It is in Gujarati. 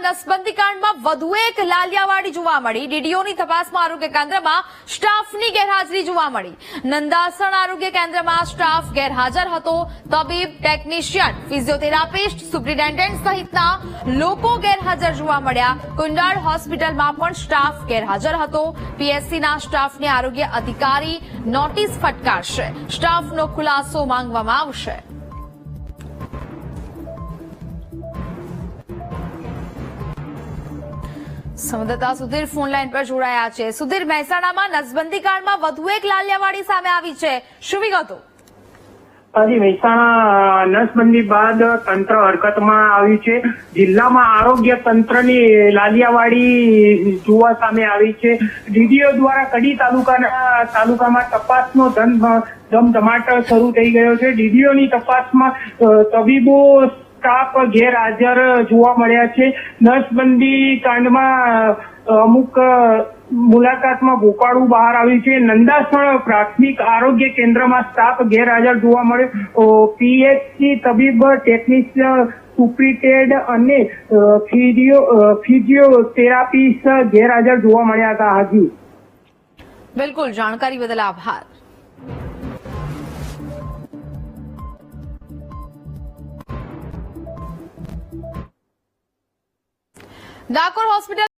નસબંધી કાંડમાં વધુ એક લાલિયાવાડી જોવા મળી। ડીડીઓની તપાસમાં આરોગ્ય કેન્દ્રમાં સ્ટાફની ગેરહાજરી જોવા મળી। નંદાસણ આરોગ્ય કેન્દ્રમાં સ્ટાફ ગેરહાજર હતો। તબીબ, ટેકનિશિયન, ફિઝિયોથેરાપિસ્ટ, સુપ્રિન્ટેન્ડન્ટ સહિતના લોકો ગેરહાજર જોવા મળ્યા। કુંડાળ હોસ્પિટલમાં પણ સ્ટાફ ગેરહાજર હતો। પીએસસીના સ્ટાફને આરોગ્ય અધિકારી નોટિસ ફટકારશે। સ્ટાફનો ખુલાસો માંગવામાં આવશે। સંવાદદાતા સુધીર ફોન લાઈન પર જોડાયા છે। સુધીર, મહેસાણામાં નસબંધી કાંડમાં વધુ એક લાલિયાવાડી સામે આવી છે, શું વિગતો? હજી મહેસાણા નસબંધી બાદ તંત્ર હરકતમાં આવ્યું છે। જિલ્લામાં આરોગ્ય તંત્રની લાલિયાવાડી જોવા સામે આવી છે। ડીડીઓ દ્વારા કડી તાલુકામાં તપાસનો ધમધમાટ શરૂ થઈ ગયો છે। ડીડીઓની તપાસમાં તબીબો સ્ટાફ ગેરહાજર જોવા મળ્યા છે। નસબંધી કાંડમાં અમુક મુલાકાતમાં ભોપાળું બહાર આવ્યું છે। નંદાસણ પ્રાથમિક આરોગ્ય કેન્દ્રમાં સ્ટાફ ગેરહાજર જોવા મળ્યો। પીએચસી તબીબ, ટેકનિશિયન, સુપ્રિન્ટેન્ડન્ટ અને ફિઝિયોથેરાપિસ્ટ ગેરહાજર જોવા મળ્યા હતા। હાજી બિલકુલ, જાણકારી બદલ આભાર। ડાકોર હોસ્પિટલ